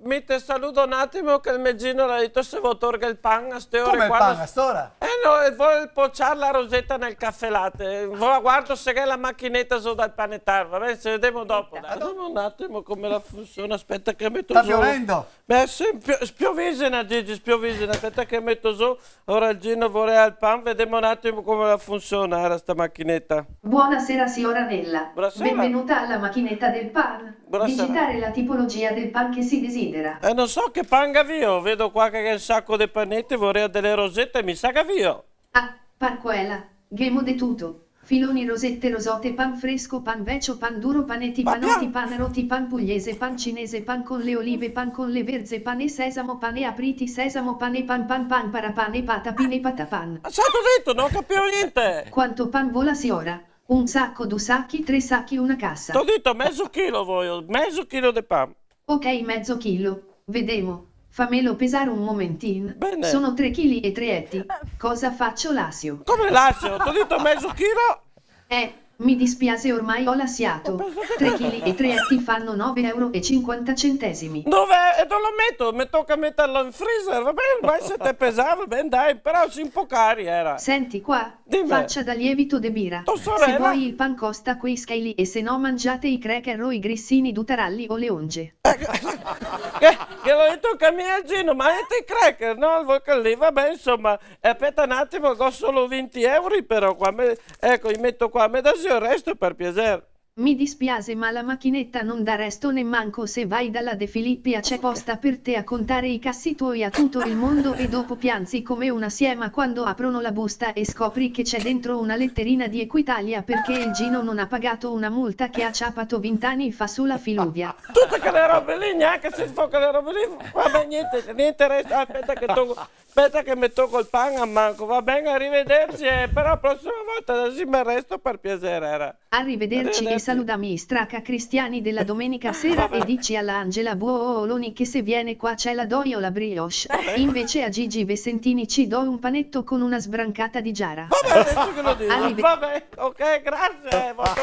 mi te saluto un attimo che il Meggino ha detto se vuoi torga il pan a ste ore. Come il pan a st'ora? No, vuoi pocciare la rosetta nel caffè latte. Guardo se che la macchinetta su dal panettaro, va bene? Se vediamo dopo. Dai. Vediamo un attimo come la funziona, aspetta che metto Sta su. piovendo? Beh, sì, spiovisina Gigi, spiovisina, aspetta che metto su. Ora il Gino vorrà il pan, vediamo un attimo come la funziona era sta macchinetta. Buonasera signora Nella. Buonasera. Benvenuta alla macchinetta del pan. Buonasera. Digitare la tipologia del pan che si desidera. Non so che pan gavio, vedo qua che è un sacco di panetti, vorrei delle rosette, mi sa gavio. Ah, parquela, ghemo de tutto. Filoni, rosette, rosote, pan fresco, pan vecio, pan duro, panetti, panotti, pan roti, pan pugliese, pan cinese, pan con le olive, pan con le verze, pane sesamo, pane apriti, sesamo, pane pan parapane, patapine, patapan. Ma sai, t'ho detto, non capivo niente. Quanto pan vola signora? Un sacco, 2 sacchi, 3 sacchi, una cassa. T'ho detto mezzo chilo voglio, mezzo chilo di pan. Ok, mezzo chilo. Vedemo. Fammelo pesare un momentino. Bene. Sono 3 kg e 3 etti. Cosa faccio Lasio? Come lascio? T'ho detto mezzo chilo? Mi dispiace ormai ho lasciato. 3 kg e 3 etti fanno 9,50 €. Dove? E dove lo metto? Mi tocca metterlo in freezer, va bene? Ma se te pesava, ben dai, però si un po' cari era. Senti qua, Dimmi. faccia da lievito de birra. Tua sorella? Se vuoi il pan costa quei scali e se no mangiate i cracker o i grissini dutaralli o le onge. Che l'ho detto che mi è Gino, ma avete i cracker, no? Il volcano lì, vabbè, insomma. E aspetta un attimo, ho solo 20 € però qua. Ecco, li metto qua, me dasi il resto per piacere. Mi dispiace ma la macchinetta non dà resto nemmanco se vai dalla De Filippia c'è posta per te a contare i cassi tuoi a tutto il mondo e dopo pianzi come una siema quando aprono la busta e scopri che c'è dentro una letterina di Equitalia perché il Gino non ha pagato una multa che ha ciapato 20 anni fa sulla Filuvia. Tutte quelle robe lì, neanche se fa quelle robe lì, vabbè niente resta, aspetta che mi tocco il pan a manco, va bene, arrivederci, però la prossima volta sì mi resto per piacere era. Arrivederci e salutami straca cristiani della domenica sera e dici alla Angela Buoloni che se viene qua c'è la doi o la brioche. Invece a Gigi Vessentini ci do un panetto con una sbrancata di giara. Vabbè, adesso che lo dico, vabbè, ok, grazie, molto